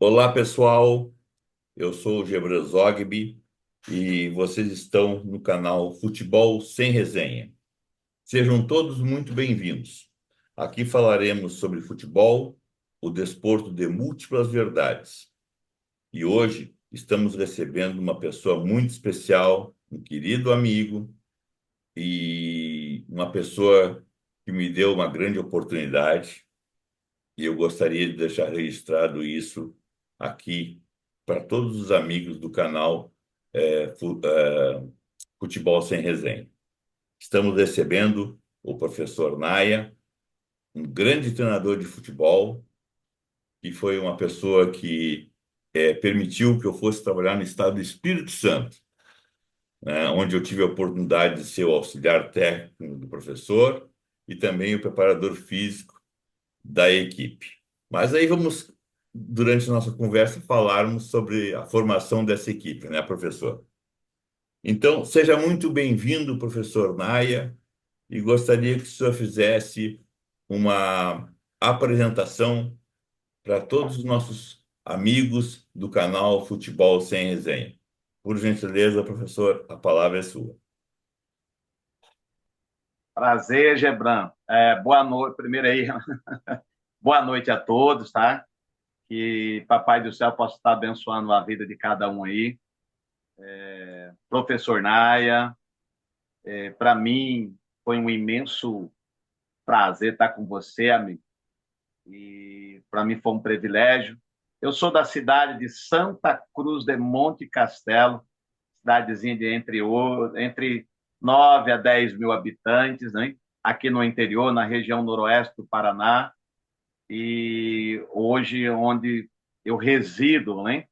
Olá, pessoal. Eu sou o Gebran Zogby e vocês estão no canal Futebol Sem Resenha. Sejam todos muito bem-vindos. Aqui falaremos sobre futebol, o desporto de múltiplas verdades. E hoje estamos recebendo uma pessoa muito especial, um querido amigo e uma pessoa que me deu uma grande oportunidade. E eu gostaria de deixar registrado isso aqui para todos os amigos do canal Futebol Sem Resenha. Estamos recebendo o professor Naia, um grande treinador de futebol, que foi uma pessoa que permitiu que eu fosse trabalhar no estado do Espírito Santo, né, onde eu tive a oportunidade de ser o auxiliar técnico do professor e também o preparador físico da equipe. Mas aí vamos, durante a nossa conversa, falarmos sobre a formação dessa equipe, né, professor? Então, seja muito bem-vindo, professor Naia, e gostaria que o senhor fizesse uma apresentação para todos os nossos amigos do canal Futebol Sem Resenha. Por gentileza, professor, a palavra é sua. Prazer, Gebran. Boa noite, primeiro aí, boa noite a todos, tá? Que Papai do Céu possa estar abençoando a vida de cada um aí. Professor Naia, para mim foi um imenso prazer estar com você, amigo. E para mim foi um privilégio. Eu sou da cidade de Santa Cruz de Monte Castelo, cidadezinha de entre 9 a 10 mil habitantes, né? Aqui no interior, na região noroeste do Paraná. E hoje onde eu resido, né?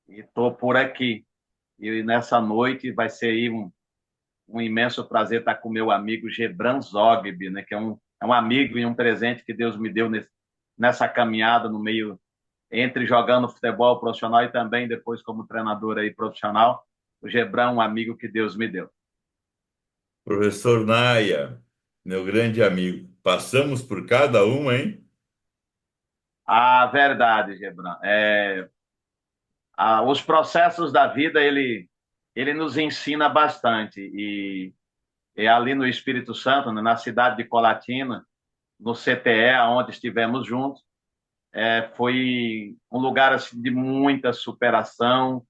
E estou por aqui. E nessa noite vai ser aí um imenso prazer estar com meu amigo Gebran Zogby, né? Que é um amigo e um presente que Deus me deu nessa caminhada no meio entre jogando futebol profissional e também depois como treinador aí profissional. O Gebran é um amigo que Deus me deu. Professor Naia, meu grande amigo, passamos por cada um, hein? A verdade, Gebran, os processos da vida ele nos ensina bastante e ali no Espírito Santo, né, na cidade de Colatina, no CTE, onde estivemos juntos, foi um lugar assim, de muita superação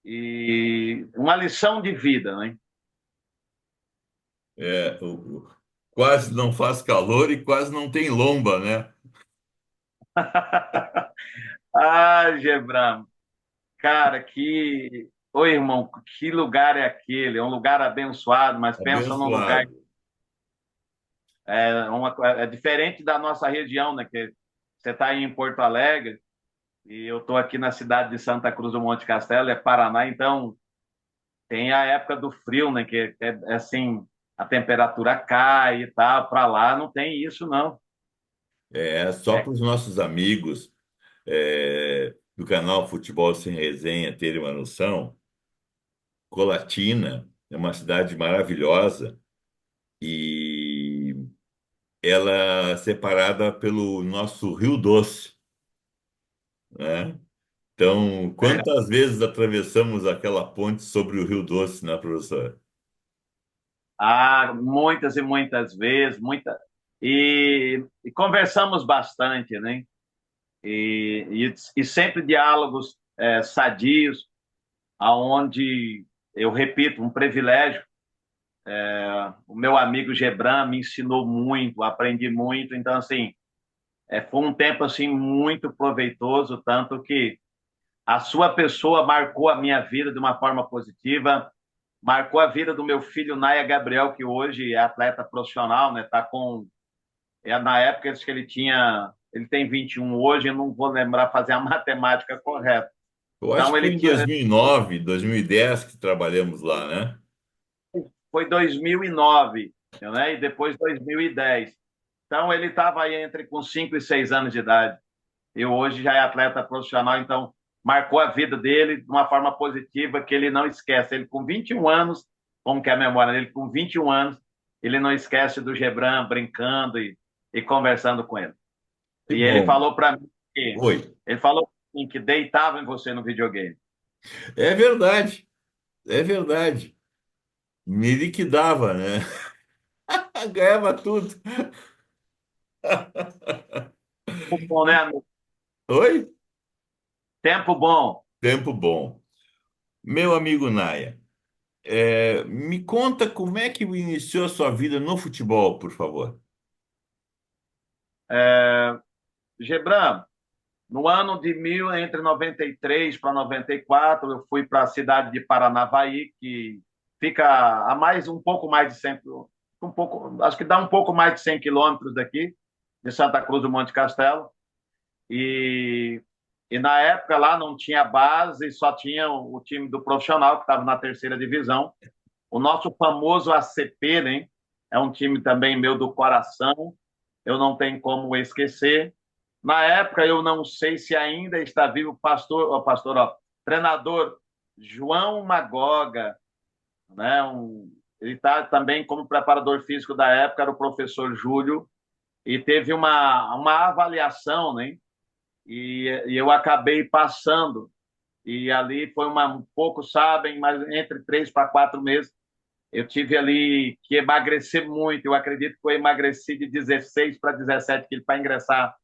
e uma lição de vida, né? Quase não faz calor e quase não tem lomba, né? Ah, Gebram, cara, Oi, irmão, que lugar é aquele? É um lugar abençoado, mas pensa num lugar Abençoado. é diferente da nossa região, né? Que você está aí em Porto Alegre e eu estou aqui na cidade de Santa Cruz do Monte Castelo, é Paraná, então tem a época do frio, né? Que é assim, a temperatura cai e tal. Para lá não tem isso, não. É só É, para os nossos amigos do canal Futebol Sem Resenha terem uma noção. Colatina é uma cidade maravilhosa e ela é separada pelo nosso Rio Doce, né? Então, é. quantas vezes atravessamos aquela ponte sobre o Rio Doce, né, professor? Muitas e muitas vezes, e conversamos bastante, né? E sempre diálogos sadios, aonde eu repito, um privilégio. O meu amigo Gebran me ensinou muito, aprendi muito, então assim foi um tempo assim muito proveitoso, tanto que a sua pessoa marcou a minha vida de uma forma positiva, marcou a vida do meu filho Naia Gabriel, que hoje é atleta profissional, né? Tá com na época acho que ele tem 21 hoje, eu não vou lembrar fazer a matemática correta. Eu acho Então que foi ele em tinha 2009, 2010 que trabalhamos lá, né? foi 2009, né? E depois 2010. Então ele estava aí entre com 5 e 6 anos de idade. Eu hoje já é atleta profissional, então marcou a vida dele de uma forma positiva que ele não esquece. Ele com 21 anos, como que é a memória dele, com 21 anos, ele não esquece do Gebran brincando e conversando com ele. Que E ele bom. falou para mim que Oi. ele falou em que deitavam em você no videogame. É verdade, é verdade. Me liquidava, né? Ganhava tudo. Tempo bom, né, amigo? Oi? Tempo bom. Tempo bom. Meu amigo Naia, me conta como é que iniciou a sua vida no futebol, por favor. Gebran, no ano de entre 93 para 94, eu fui para a cidade de Paranavaí, que fica a mais um pouco mais de 100, um pouco, acho que dá um pouco mais de 100 quilômetros daqui, de Santa Cruz do Monte Castelo. E, e na época lá não tinha base, só tinha o time do profissional, que estava na terceira divisão. O nosso famoso ACP, né? É um time também meu do coração, eu não tenho como esquecer. Na época, eu não sei se ainda está vivo o treinador João Magoga, né? Ele está também como preparador físico da época, era o professor Júlio, e teve uma avaliação, né? E eu acabei passando. E ali foi um pouco sabem, mas entre 3 para 4 meses eu tive ali que emagrecer muito. Eu acredito que eu emagreci de 16 para 17 quilos para ingressar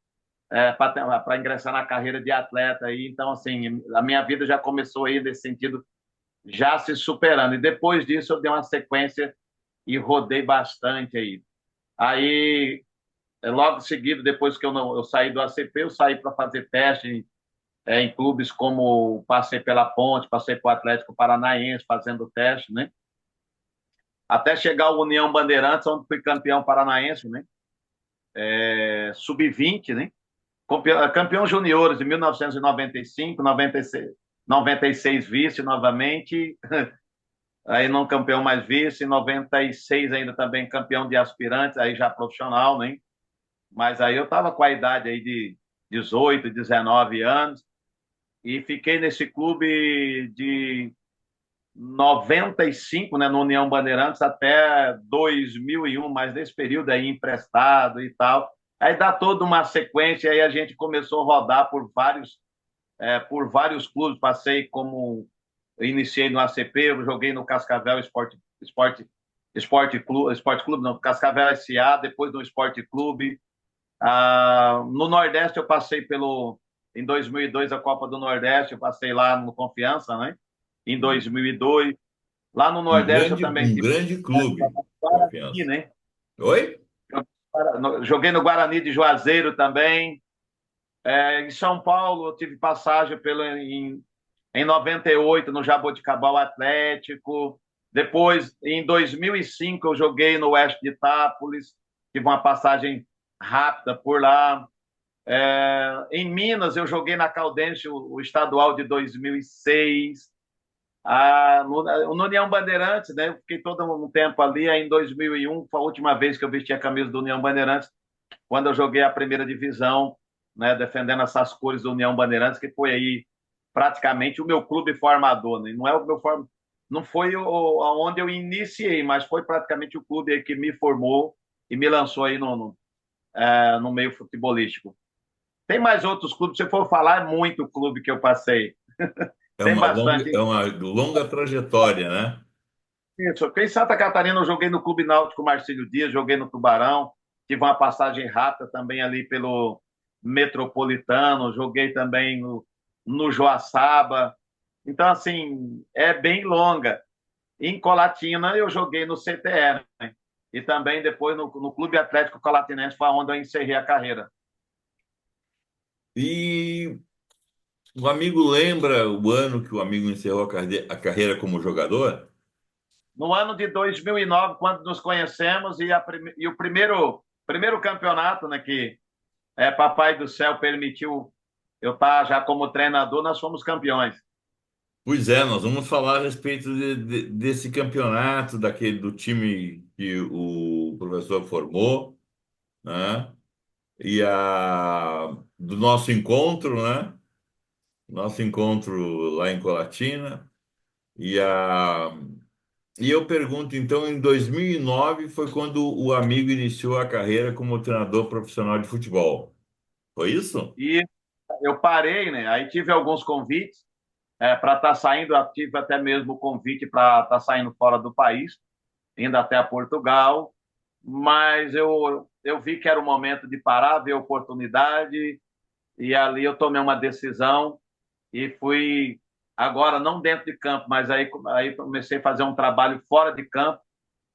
para ingressar na carreira de atleta. Aí, então, assim, a minha vida já começou aí nesse sentido, já se superando. E depois disso, eu dei uma sequência e rodei bastante aí. Aí, logo seguido, depois que eu saí do ACP, eu saí para fazer teste em clubes como passei pela Ponte, passei para o Atlético Paranaense fazendo teste, né? Até chegar ao União Bandeirantes, onde fui campeão paranaense, né? Sub-20, né? Campeão juniores de 1995, 96, 96 vice novamente, aí não campeão mais vice, 96 ainda também campeão de aspirantes, aí já profissional, né? Mas aí eu estava com a idade aí de 18, 19 anos e fiquei nesse clube de 95, né, no União Bandeirantes até 2001, mas nesse período aí emprestado e tal. Aí dá toda uma sequência, aí a gente começou a rodar por vários clubes. Passei como iniciei no ACP, eu joguei no Cascavel Esporte Clube, não, Cascavel SA, depois no Esporte Clube. No Nordeste eu passei em 2002 a Copa do Nordeste, eu passei lá no Confiança, né? Em 2002. Lá no Nordeste eu também Um tive grande clube, Guarani, confiança. né? Oi? Joguei no Guarani de Juazeiro também. Em São Paulo eu tive passagem em 98 no Jaboticabal Atlético. Depois, em 2005, eu joguei no Oeste de Itápolis, tive uma passagem rápida por lá. Em Minas, eu joguei na Caldense o estadual de 2006. No União Bandeirantes, né? Eu fiquei todo um tempo ali. Aí, em 2001, foi a última vez que eu vesti a camisa do União Bandeirantes, quando eu joguei a primeira divisão, né? Defendendo essas cores do União Bandeirantes, que foi aí praticamente o meu clube formador, né? Não é o meu não foi onde eu iniciei, mas foi praticamente o clube aí que me formou e me lançou aí no meio futebolístico. Tem mais outros clubes, se for falar, é muito clube que eu passei. Tem É bastante. uma longa trajetória, né? Isso. Em Santa Catarina, eu joguei no Clube Náutico Marcílio Dias, joguei no Tubarão, tive uma passagem rápida também ali pelo Metropolitano, joguei também no Joaçaba. Então, assim, é bem longa. Em Colatina, eu joguei no CTE, né? E também depois no Clube Atlético Colatinense, foi onde eu encerrei a carreira. E o amigo lembra o ano que o amigo encerrou a carreira como jogador? No ano de 2009, quando nos conhecemos, e o primeiro campeonato, né, que Papai do Céu permitiu eu estar já como treinador, nós fomos campeões. Pois é, nós vamos falar a respeito desse campeonato, daquele do time que o professor formou, né? Do nosso encontro, né? Nosso encontro lá em Colatina. E, a, e eu pergunto, então, em 2009 foi quando o amigo iniciou a carreira como treinador profissional de futebol. Foi isso? E eu parei, né? Aí tive alguns convites para estar saindo, eu tive até mesmo o convite para estar saindo fora do país, indo até Portugal, mas eu vi que era o momento de parar, ver a oportunidade, e ali eu tomei uma decisão e fui, agora não dentro de campo, mas aí comecei a fazer um trabalho fora de campo.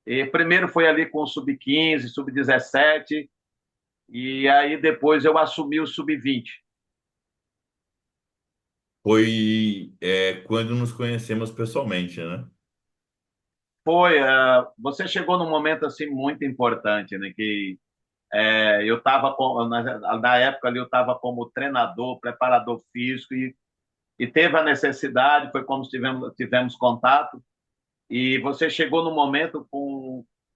E primeiro foi ali com o sub-15, sub-17, e aí depois eu assumi o sub-20. Foi quando nos conhecemos pessoalmente, né? Foi, você chegou num momento assim muito importante, né? Que eu estava na época ali eu estava como treinador, preparador físico e teve a necessidade, foi quando tivemos contato e você chegou no momento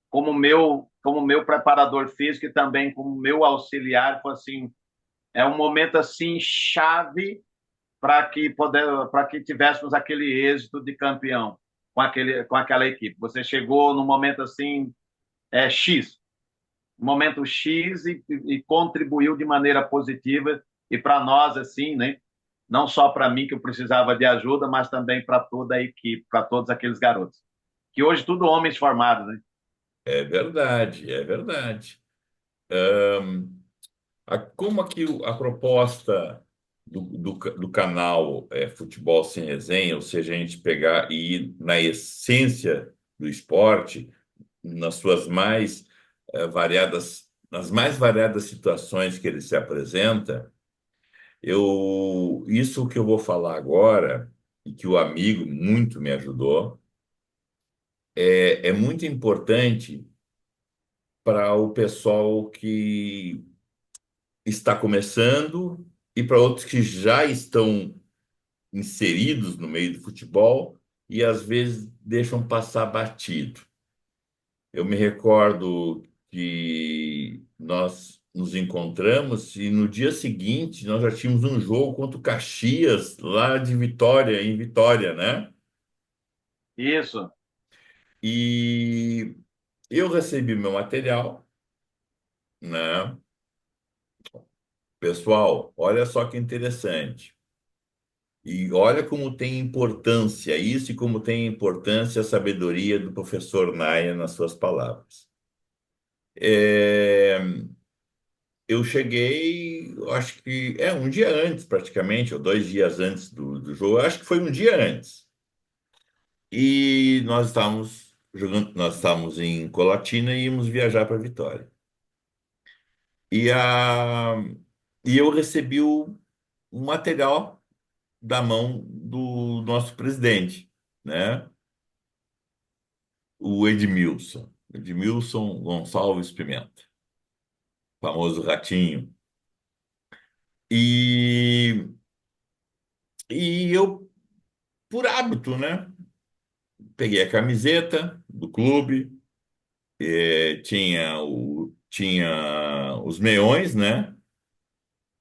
como meu preparador físico e também como meu auxiliar, foi assim, é um momento assim chave para que tivéssemos aquele êxito de campeão com aquela equipe. Você chegou no momento assim X, momento X e contribuiu de maneira positiva e para nós assim, né? Não só para mim que eu precisava de ajuda, mas também para toda a equipe, para todos aqueles garotos, que hoje tudo homens formados, né? É verdade, é verdade. Como aqui a proposta do canal Futebol Sem Resenha, ou seja, a gente pegar e ir na essência do esporte, nas suas mais nas mais variadas situações que ele se apresenta, isso que eu vou falar agora, e que o amigo muito me ajudou, é muito importante para o pessoal que está começando e para outros que já estão inseridos no meio do futebol e às vezes deixam passar batido. Eu me recordo que nós nos encontramos e no dia seguinte nós já tínhamos um jogo contra o Caxias, lá de Vitória, em Vitória, né? Isso, E eu recebi meu material, né? Pessoal, olha só que interessante. E olha como tem importância isso e como tem importância a sabedoria do professor Naia nas suas palavras. É, eu cheguei, eu acho que um dia antes, praticamente, ou 2 dias antes do jogo, eu acho que foi um dia antes. E nós estávamos jogando, nós estávamos em Colatina e íamos viajar para Vitória. E, a, e eu recebi o material da mão do nosso presidente, né? O Edmilson Gonçalves Pimenta, famoso Ratinho. E, e eu, por hábito, né? Peguei a camiseta do clube, tinha os meiões, né?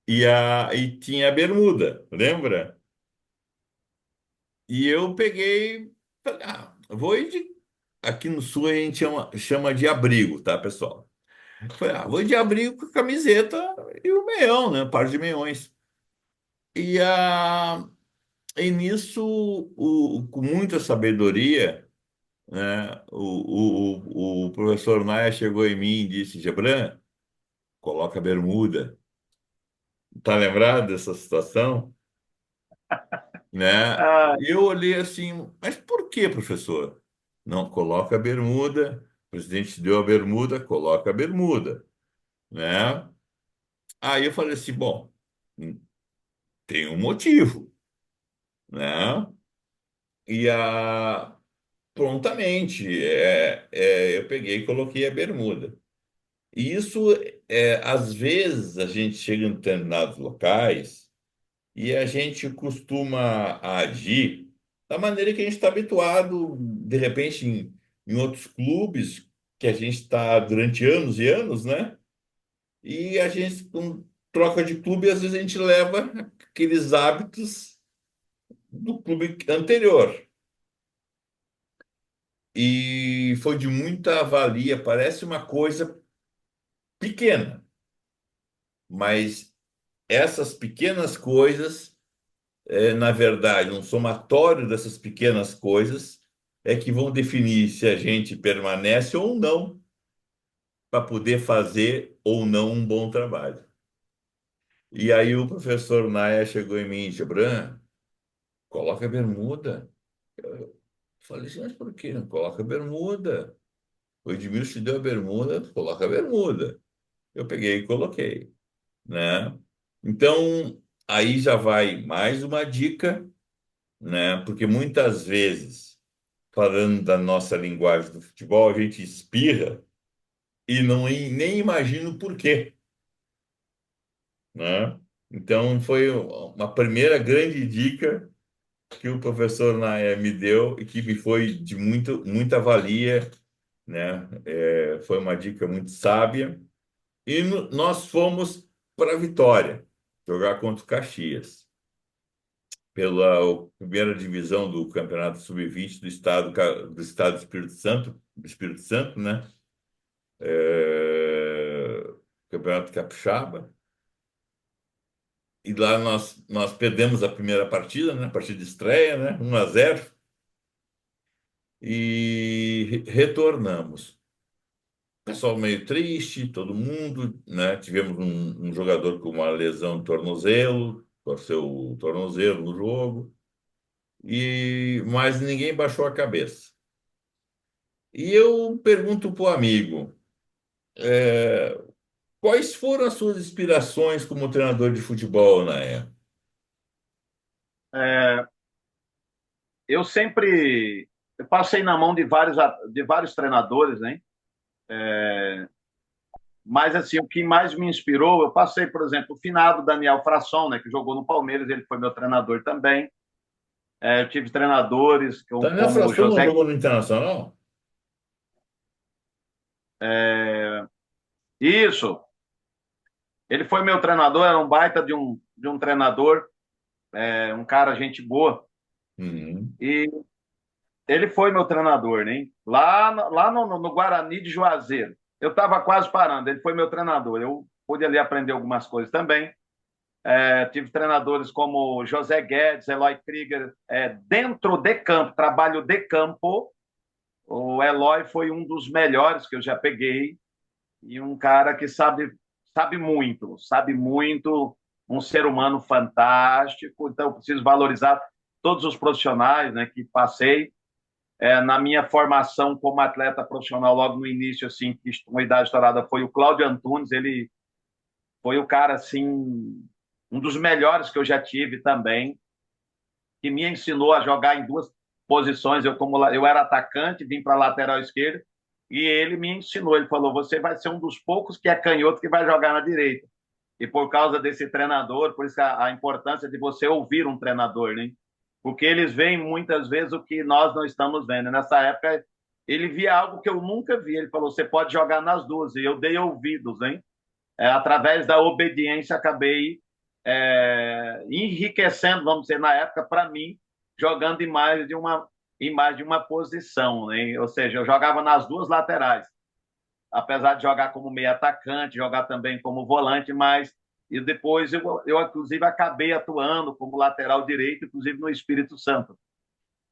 E tinha a bermuda, lembra? E eu peguei, falei, vou ir de. Aqui no sul a gente chama de abrigo, tá, pessoal? Falei, vou de abrigo com a camiseta e o meião, né? Um par de meiões. E, a, e nisso, com muita sabedoria, né? O professor Naia chegou em mim e disse: Gebran, coloca a bermuda. Tá lembrado dessa situação? Né? ah, E eu olhei assim, mas por que, professor? Não, coloca a bermuda. O presidente deu a bermuda, coloca a bermuda, né? Aí eu falei assim, bom, tem um motivo, né? E prontamente eu peguei e coloquei a bermuda. E isso, às vezes, a gente chega em determinados locais e a gente costuma agir da maneira que a gente está habituado, de repente, em outros clubes que a gente está durante anos e anos, né? E a gente, com troca de clube, às vezes a gente leva aqueles hábitos do clube anterior. E foi de muita valia, parece uma coisa pequena, mas essas pequenas coisas, na verdade, um somatório dessas pequenas coisas é que vão definir se a gente permanece ou não para poder fazer ou não um bom trabalho. E aí o professor Naya chegou em mim, Gibran, coloca bermuda. Eu falei assim, mas por quê? Não coloca bermuda. O Edmilson te deu a bermuda, coloca a bermuda. Eu peguei e coloquei, né? Então, aí já vai mais uma dica, né? Porque muitas vezes, falando da nossa linguagem do futebol, a gente espirra e não nem imagina o porquê, né? Então, foi uma primeira grande dica que o professor Naya me deu e que me foi de muita valia, né? Foi uma dica muito sábia. E nós fomos para a Vitória, jogar contra o Caxias, pela primeira divisão do Campeonato Sub-20 do estado do Espírito Santo, né? Campeonato Capixaba. E lá nós perdemos a primeira partida, né? Partida de estreia, né? 1-0. E retornamos. Pessoal meio triste, todo mundo, né? Tivemos um jogador com uma lesão de tornozelo, torceu o tornozelo no jogo, mas ninguém baixou a cabeça. E eu pergunto para o amigo, é, quais foram as suas inspirações como treinador de futebol na época? É, eu passei na mão de vários treinadores, né? Mas assim, o que mais me inspirou, eu passei, por exemplo, o finado Daniel Frasson, né, que jogou no Palmeiras, ele foi meu treinador também. Eu tive treinadores Daniel como Fração não José. jogou no Internacional? Isso, ele foi meu treinador, era um baita de um treinador, um cara gente boa. Uhum. E ele foi meu treinador, né? Lá no Guarani de Juazeiro. Eu estava quase parando, ele foi meu treinador. Eu pude ali aprender algumas coisas também. Tive treinadores como José Guedes, Eloy Krieger, dentro de campo, trabalho de campo. O Eloy foi um dos melhores que eu já peguei e um cara que sabe muito, um ser humano fantástico. Então, eu preciso valorizar todos os profissionais, né, que passei. Na minha formação como atleta profissional, logo no início, assim, com idade estourada, foi o Cláudio Antunes. Ele foi o cara, assim, um dos melhores que eu já tive também, que me ensinou a jogar em duas posições. Eu era atacante, vim para a lateral esquerda, e ele me ensinou. Ele falou: você vai ser um dos poucos que é canhoto que vai jogar na direita. E por causa desse treinador, por isso a importância de você ouvir um treinador, né? Porque eles veem muitas vezes o que nós não estamos vendo. Nessa época, ele via algo que eu nunca vi. Ele falou: você pode jogar nas duas. E eu dei ouvidos, hein? Através da obediência, acabei enriquecendo, vamos dizer, na época, para mim, jogando em mais de uma posição, né? Ou seja, eu jogava nas duas laterais, apesar de jogar como meio atacante, jogar também como volante, mas e depois eu inclusive acabei atuando como lateral direito, inclusive no Espírito Santo.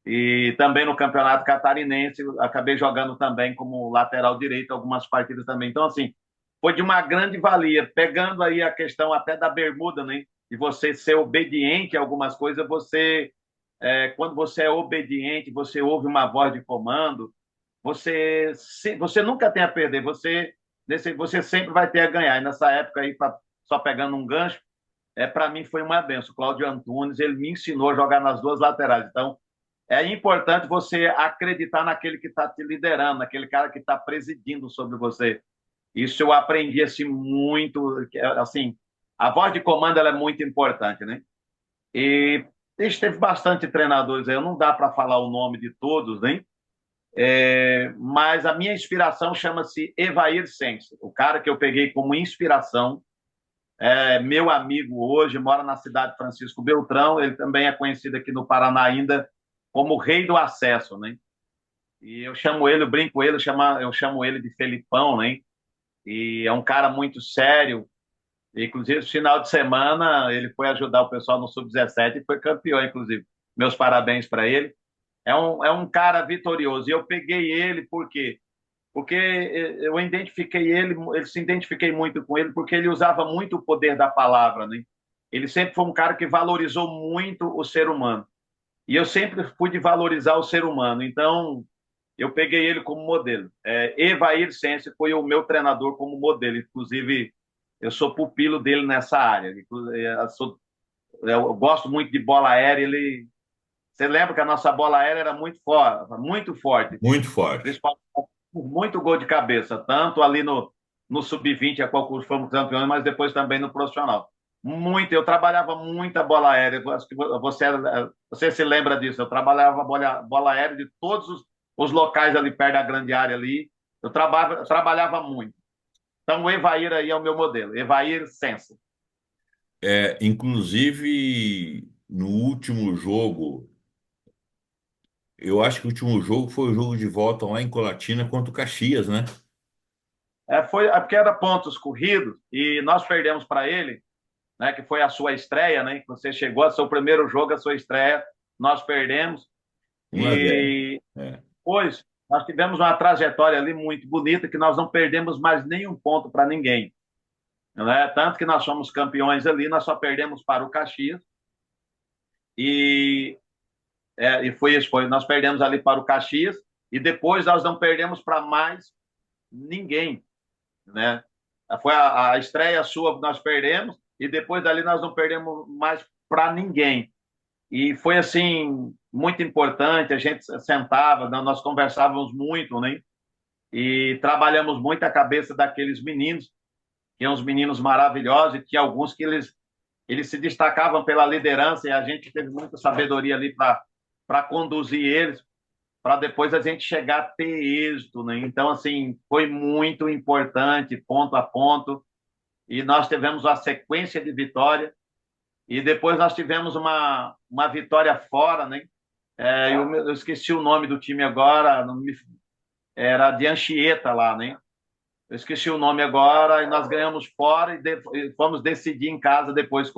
E também no Campeonato Catarinense, acabei jogando também como lateral direito algumas partidas também. Então, assim, foi de uma grande valia. Pegando aí a questão até da bermuda, né? De você ser obediente a algumas coisas, quando você é obediente, você ouve uma voz de comando, você nunca tem a perder, você sempre vai ter a ganhar. E nessa época aí, só pegando um gancho, para mim foi uma benção. O Cláudio Antunes, ele me ensinou a jogar nas duas laterais. Então, é importante você acreditar naquele que está te liderando, naquele cara que está presidindo sobre você. Isso eu aprendi assim muito, assim, a voz de comando ela é muito importante, né? E teve bastante treinadores aí, não dá para falar o nome de todos, né? Mas a minha inspiração chama-se Evair Sense, o cara que eu peguei como inspiração, meu amigo hoje, mora na cidade de Francisco Beltrão, ele também é conhecido aqui no Paraná ainda como Rei do Acesso, né? E eu chamo ele, eu brinco eu chamo ele de Felipão, né? E é um cara muito sério, Inclusive, esse final de semana, ele foi ajudar o pessoal no Sub-17 e foi campeão, inclusive. Meus parabéns para ele. É um cara vitorioso. E eu peguei ele por quê? Porque eu identifiquei ele se identifiquei muito com ele, porque ele usava muito o poder da palavra, né? Ele sempre foi um cara que valorizou muito o ser humano. E eu sempre fui de valorizar o ser humano. Então, eu peguei ele como modelo. Evair Sense foi o meu treinador como modelo. Inclusive, eu sou pupilo dele nessa área. Eu gosto muito de bola aérea. Você lembra que a nossa bola aérea era muito forte, Muito forte. principalmente por muito gol de cabeça, tanto ali no sub-20, a qual fomos campeões, mas depois também no profissional. Muito, eu trabalhava muita bola aérea. Acho que você se lembra disso. Eu trabalhava bola aérea de todos os locais ali perto da grande área ali. Eu trabalhava muito. Então, o Evair aí é o meu modelo. Evair Sensa. Inclusive, no último jogo, eu acho que o último jogo foi o jogo de volta lá em Colatina contra o Caxias, né? Porque era pontos corridos e nós perdemos para ele, né, que foi a sua estreia, né, que você chegou, a seu primeiro jogo, a sua estreia, nós perdemos. 1-0. E É. depois nós tivemos uma trajetória ali muito bonita, que nós não perdemos mais nenhum ponto para ninguém. Né? Tanto que nós somos campeões ali, nós só perdemos para o Caxias. E, e foi isso, nós perdemos ali para o Caxias, e depois nós não perdemos para mais ninguém. Né? Foi a estreia sua que nós perdemos, e depois dali nós não perdemos mais para ninguém. E foi assim muito importante, a gente sentava, nós conversávamos muito, né? E trabalhamos muito a cabeça daqueles meninos, que são uns meninos maravilhosos, e tinha alguns que eles se destacavam pela liderança, e a gente teve muita sabedoria ali para conduzir eles, para depois a gente chegar a ter êxito, né? Então, assim, foi muito importante, ponto a ponto, e nós tivemos uma sequência de vitória, e depois nós tivemos uma vitória fora, né? Eu esqueci o nome do time agora, era de Anchieta lá, né? Eu esqueci o nome agora, e nós ganhamos fora e fomos decidir em casa depois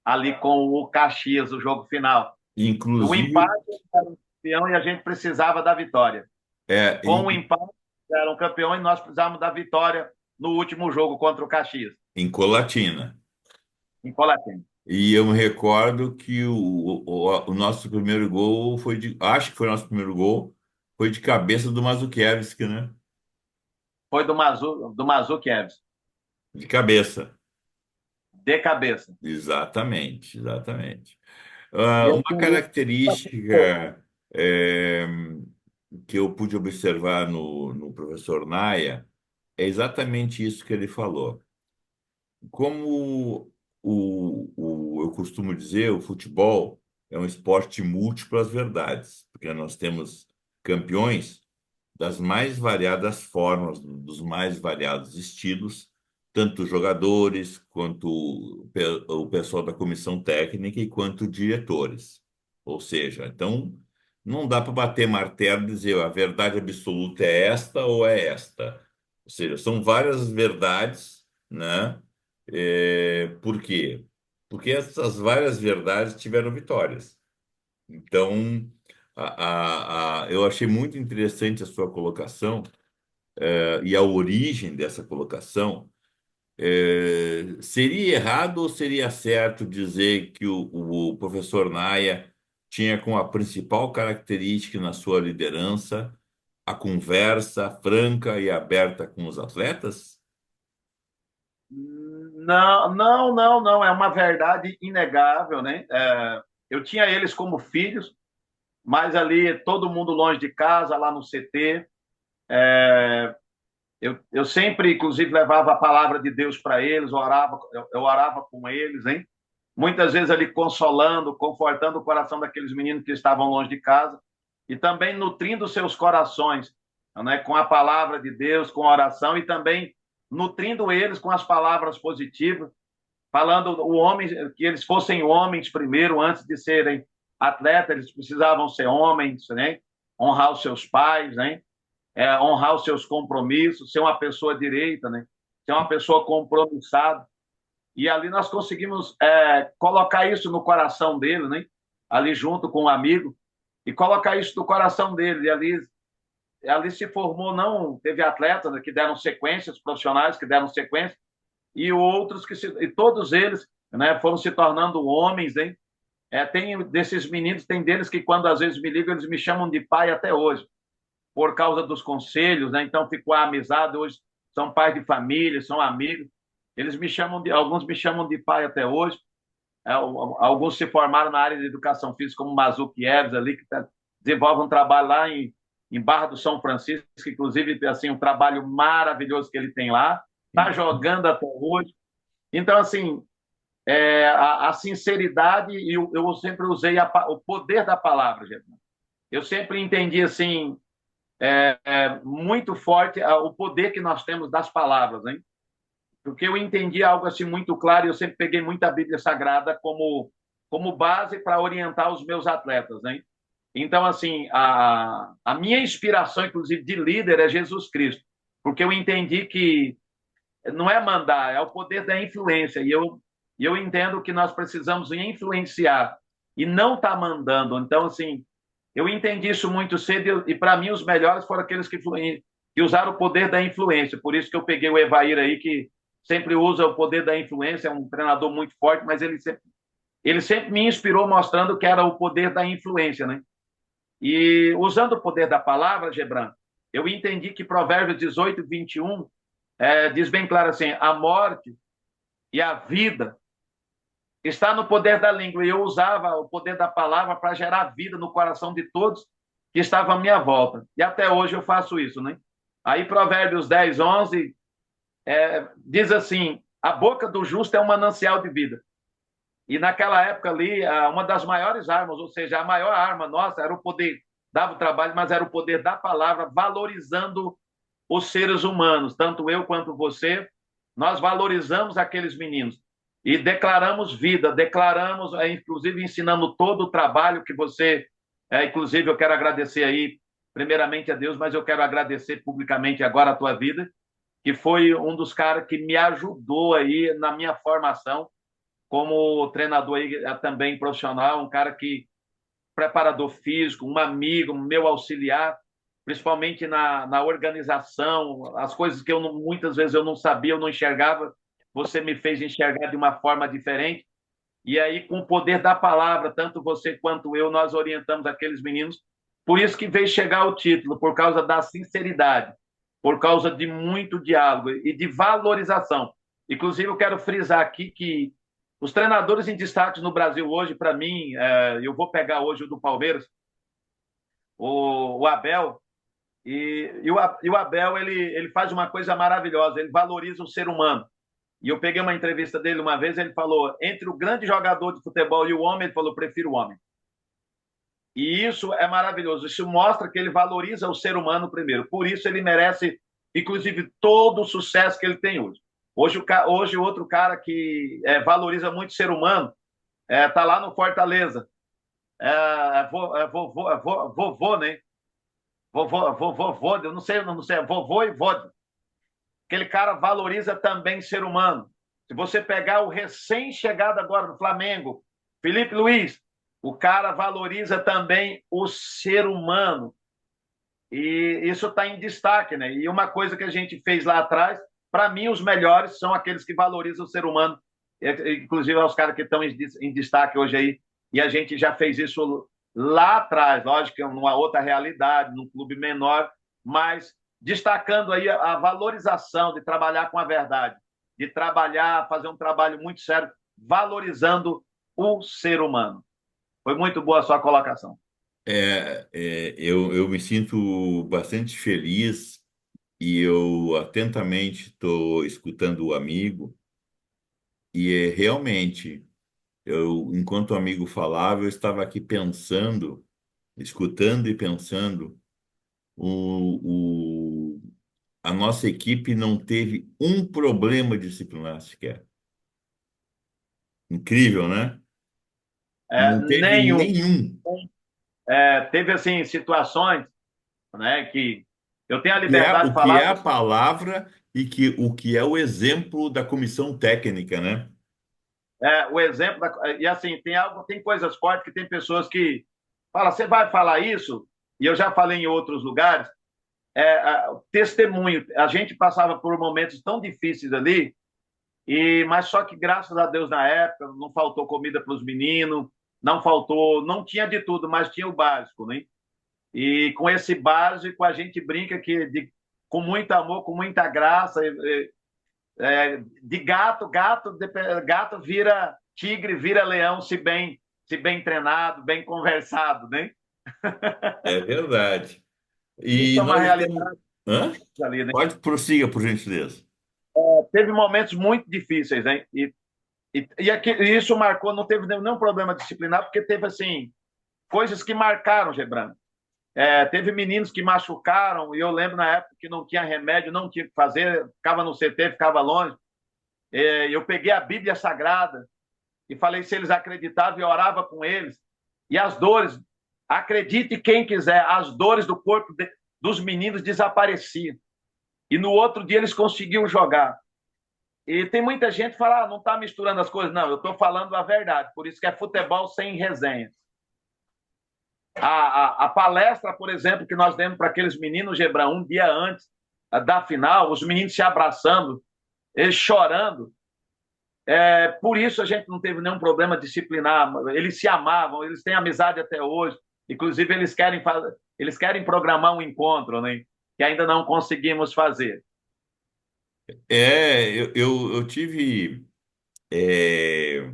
ali com o Caxias, o jogo final. O Inclusive, empate era um campeão e a gente precisava da vitória. é, Com o em, empate, era um campeão e nós precisávamos da vitória no último jogo contra o Caxias, em Colatina. em Colatina. E eu me recordo que o nosso primeiro gol foi de. Acho que foi o nosso primeiro gol, foi de cabeça do Mazukevski, né? Foi do Mazukevski, De cabeça. de cabeça. Exatamente, exatamente. E Uma assim, característica é, que eu pude observar no professor Naia é exatamente isso que ele falou. Como eu costumo dizer, o futebol é um esporte de múltiplas verdades, porque nós temos campeões das mais variadas formas, dos mais variados estilos, tanto jogadores quanto o pessoal da comissão técnica e quanto diretores. Ou seja, então não dá para bater martelo e dizer a verdade absoluta é esta ou é esta. Ou seja, são várias verdades, né? Por quê? Porque essas várias verdades tiveram vitórias. Então, eu achei muito interessante a sua colocação, e a origem dessa colocação. Seria errado ou seria certo dizer que o professor Naia tinha como a principal característica na sua liderança a conversa franca e aberta com os atletas? não, não, não, não, é uma verdade inegável, né? Eu tinha eles como filhos, mas ali todo mundo longe de casa, lá no CT. Eu sempre, inclusive, levava a palavra de Deus para eles, eu orava com eles, hein? Muitas vezes ali consolando, confortando o coração daqueles meninos que estavam longe de casa e também nutrindo seus corações, né, com a palavra de Deus, com a oração e também nutrindo eles com as palavras positivas, falando o homem, que eles fossem homens primeiro, antes de serem atletas, eles precisavam ser homens, né? Honrar os seus pais, né? Honrar os seus compromissos, ser uma pessoa direita, né? Ser uma pessoa compromissada. E ali nós conseguimos colocar isso no coração dele, né? Ali junto com um amigo, e colocar isso no coração dele. E ali se formou, não, teve atletas, né, que deram sequências, profissionais que deram sequência, e outros e todos eles, né, foram se tornando homens, hein? Tem desses meninos, tem deles que quando às vezes me ligam, eles me chamam de pai até hoje, por causa dos conselhos, né? Então ficou a amizade, hoje são pais de família, são amigos. Alguns me chamam de pai até hoje. Alguns se formaram na área de educação física, como o Mazuki Eves ali, que desenvolve um trabalho lá em Barra do São Francisco, que inclusive assim um trabalho maravilhoso que ele tem lá, está jogando até hoje. Então, assim, a sinceridade, e eu sempre usei o poder da palavra, gente. Eu sempre entendi assim, muito forte o poder que nós temos das palavras, hein? Porque eu entendi algo assim muito claro, e eu sempre peguei muita Bíblia Sagrada como base para orientar os meus atletas, né? Então, assim, a minha inspiração, inclusive, de líder é Jesus Cristo, porque eu entendi que não é mandar, é o poder da influência, e eu entendo que nós precisamos influenciar e não estar mandando. Então, assim, eu entendi isso muito cedo, e para mim os melhores foram aqueles que usaram o poder da influência. Por isso que eu peguei o Evair aí, que sempre usa o poder da influência, é um treinador muito forte, mas ele sempre me inspirou mostrando que era o poder da influência, né? E usando o poder da palavra, Gebran, eu entendi que Provérbios 18, 21 diz bem claro assim: a morte e a vida está no poder da língua. E eu usava o poder da palavra para gerar vida no coração de todos que estavam à minha volta. E até hoje eu faço isso, né? Aí Provérbios 10, 11 diz assim: a boca do justo é um manancial de vida. E naquela época ali, uma das maiores armas, ou seja, a maior arma nossa era o poder, dava o trabalho, mas era o poder da palavra, valorizando os seres humanos, tanto eu quanto você. Nós valorizamos aqueles meninos e declaramos vida, declaramos, inclusive ensinando todo o trabalho que você, inclusive eu quero agradecer aí, primeiramente a Deus, mas eu quero agradecer publicamente agora a tua vida, que foi um dos caras que me ajudou aí na minha formação como treinador aí, também profissional, um cara que preparador físico, um amigo, meu auxiliar, principalmente na organização, as coisas que muitas vezes eu não sabia, eu não enxergava, você me fez enxergar de uma forma diferente. E aí, com o poder da palavra, tanto você quanto eu, nós orientamos aqueles meninos. Por isso que veio chegar o título, por causa da sinceridade, por causa de muito diálogo e de valorização. Inclusive, eu quero frisar aqui que os treinadores em destaque no Brasil hoje, para mim, eu vou pegar hoje o do Palmeiras, o Abel, e o Abel ele faz uma coisa maravilhosa, ele valoriza o ser humano. E eu peguei uma entrevista dele uma vez, ele falou, entre o grande jogador de futebol e o homem, ele falou, prefiro o homem. E isso é maravilhoso, isso mostra que ele valoriza o ser humano primeiro, por isso ele merece, inclusive, todo o sucesso que ele tem hoje. Hoje outro cara que valoriza muito o ser humano está lá no Fortaleza, vovô, né? Vovô, eu não sei, vovô e vovô. Aquele cara valoriza também ser humano. Se você pegar o recém-chegado agora do Flamengo, Felipe Luiz, o cara valoriza também o ser humano. E isso está em destaque, né? E uma coisa que a gente fez lá atrás, para mim, os melhores são aqueles que valorizam o ser humano, inclusive os caras que estão em destaque hoje aí. E a gente já fez isso lá atrás, lógico que é numa outra realidade, num clube menor, mas destacando aí a valorização de trabalhar com a verdade, de trabalhar, fazer um trabalho muito sério, valorizando o ser humano. Foi muito boa a sua colocação. Eu me sinto bastante feliz e eu atentamente estou escutando o amigo e realmente, enquanto o amigo falava, eu estava aqui pensando, escutando e pensando, o, a nossa equipe não teve um problema disciplinar sequer. Incrível, né? Não teve Nenhum. nenhum. Teve assim situações, né, que eu tenho a O liberdade de que falar. é a palavra e o que é o exemplo da comissão técnica, né? o exemplo e assim, tem coisas fortes que tem pessoas que falam, você vai falar isso? E eu já falei em outros lugares, testemunho. A gente passava por momentos tão difíceis ali, mas só que graças a Deus na época não faltou comida para os meninos, não faltou, não tinha de tudo, mas tinha o básico, né? E com esse básico a gente brinca com muito amor, com muita graça, de gato vira tigre, vira leão, se bem treinado, bem conversado, né? É verdade. Isso E é uma nós estamos. realidade Hã? ali, né? Pode prossiga, por gentileza. Teve momentos muito difíceis, né? E isso marcou, não teve nenhum problema disciplinar, porque teve assim coisas que marcaram, Gebrando. Teve meninos que machucaram, e eu lembro na época que não tinha remédio, não tinha o que fazer, ficava no CT, ficava longe. Eu peguei a Bíblia Sagrada e falei se eles acreditavam e orava com eles. E as dores, acredite quem quiser, as dores do corpo dos meninos desapareciam. E no outro dia eles conseguiam jogar. E tem muita gente que fala, não está misturando as coisas. Não, eu estou falando a verdade. Por isso que é futebol sem resenha. A palestra, por exemplo, que nós demos para aqueles meninos, Gebrão, um dia antes da final, os meninos se abraçando, eles chorando. Por isso a gente não teve nenhum problema disciplinar. Eles se amavam, eles têm amizade até hoje. Inclusive, eles querem programar um encontro, né? Que ainda não conseguimos fazer. Eu tive. é,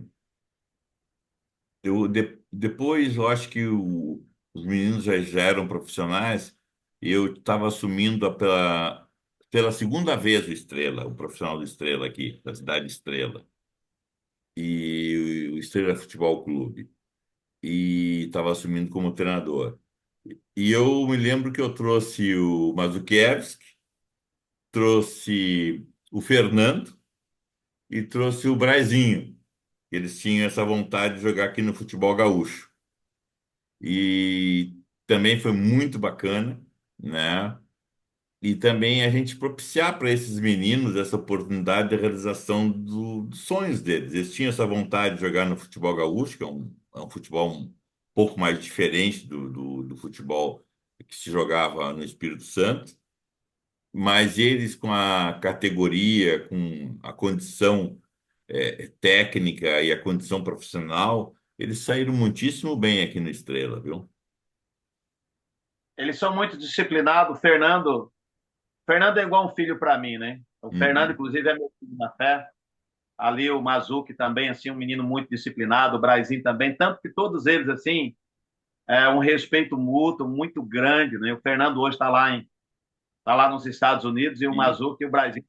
Depois, eu acho que os meninos já eram profissionais, e eu estava assumindo pela segunda vez o Estrela, o profissional do Estrela aqui, da cidade Estrela, e o Estrela Futebol Clube, e estava assumindo como treinador. E eu me lembro que eu trouxe o Mazukiewicz, trouxe o Fernando e trouxe o Braizinho. Eles tinham essa vontade de jogar aqui no futebol gaúcho. E também foi muito bacana, né? E também a gente propiciar para esses meninos essa oportunidade de realização dos sonhos deles. Eles tinham essa vontade de jogar no futebol gaúcho, que é um futebol um pouco mais diferente do futebol que se jogava no Espírito Santo, mas eles com a categoria, com a condição técnica e a condição profissional, eles saíram muitíssimo bem aqui no Estrela, viu? Eles são muito disciplinados. Fernando é igual um filho para mim, né? O Fernando, Uhum. inclusive, é meu filho na fé. Ali o Mazuki também, assim, um menino muito disciplinado, o Braizinho também, tanto que todos eles, assim, um respeito mútuo muito grande, né? O Fernando hoje tá lá nos Estados Unidos e o E, Mazuki e o Braizinho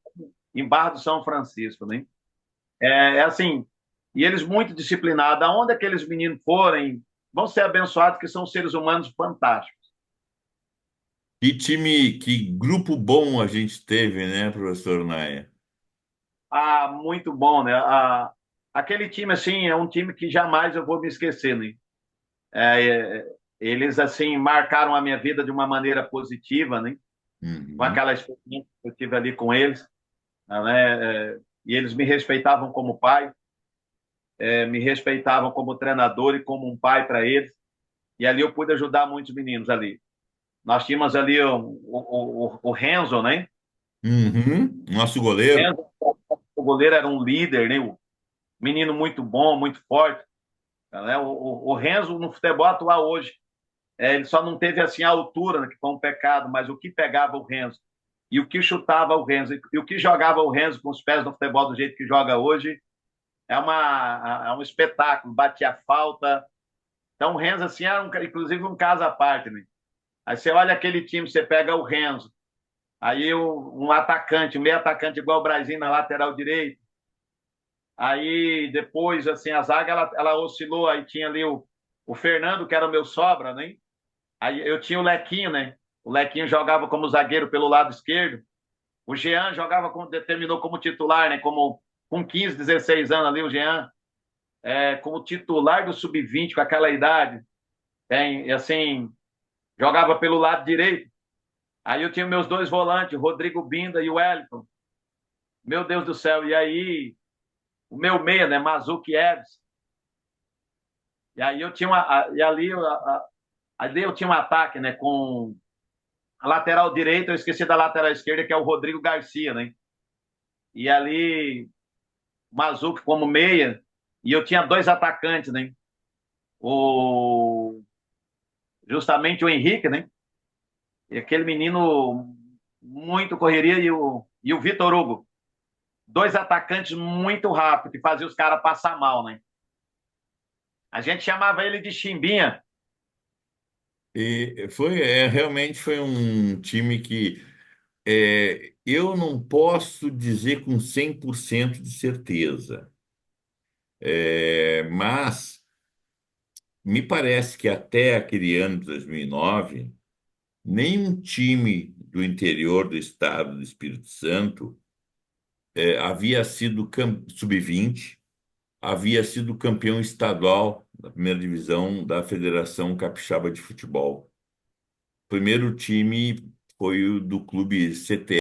em Barra do São Francisco, né? É assim, e eles muito disciplinados, aonde aqueles meninos forem, vão ser abençoados, que são seres humanos fantásticos. que grupo bom a gente teve, né, professor Naia? Muito bom, né? Aquele time, assim, é um time que jamais eu vou me esquecer, né? Eles, assim, marcaram a minha vida de uma maneira positiva, né? Com Uhum. aquela experiência que eu tive ali com eles, né? E eles me respeitavam como pai, me respeitavam como treinador e como um pai para eles. E ali eu pude ajudar muitos meninos ali. Nós tínhamos ali o Renzo, né? Uhum. Nosso O goleiro. Renzo, o goleiro era um líder, né? Um menino muito bom, muito forte. Né? O Renzo, no futebol atual hoje, ele só não teve assim a altura, né, que foi um pecado, mas o que pegava o Renzo e o que chutava o Renzo e o que jogava o Renzo com os pés no futebol do jeito que joga hoje é um espetáculo. Batia falta. Então o Renzo assim era inclusive um caso à parte, né? Aí você olha aquele time, você pega o Renzo, aí um atacante, um meio atacante igual o Brasil na lateral direito. Aí depois assim a zaga ela oscilou, aí tinha ali o Fernando que era o meu sobra, né? Aí eu tinha o Lequinho, né? O Lequinho jogava como zagueiro pelo lado esquerdo. O Jean terminou como titular, né? Com 15, 16 anos ali, o Jean, como titular do sub-20 com aquela idade. E assim, jogava pelo lado direito. Aí eu tinha meus dois volantes, o Rodrigo Binda e o Wellington. Meu Deus do céu. E aí o meu meia, né, Mazzucchi. E aí eu tinha e ali eu tinha um ataque, né, com a lateral direita, eu esqueci da lateral esquerda, que é o Rodrigo Garcia, né? E ali Mazzucchi como meia, e eu tinha dois atacantes, né? O justamente o Henrique, né? E aquele menino muito correria e o Vitor Hugo, dois atacantes muito rápidos que faziam os caras passar mal, né? A gente chamava ele de Chimbinha. E realmente foi um time que eu não posso dizer com 100% de certeza, mas me parece que até aquele ano de 2009, nenhum time do interior do estado do Espírito Santo havia sido sub-20, havia sido campeão estadual da primeira divisão da Federação Capixaba de Futebol. O primeiro time foi o do clube CT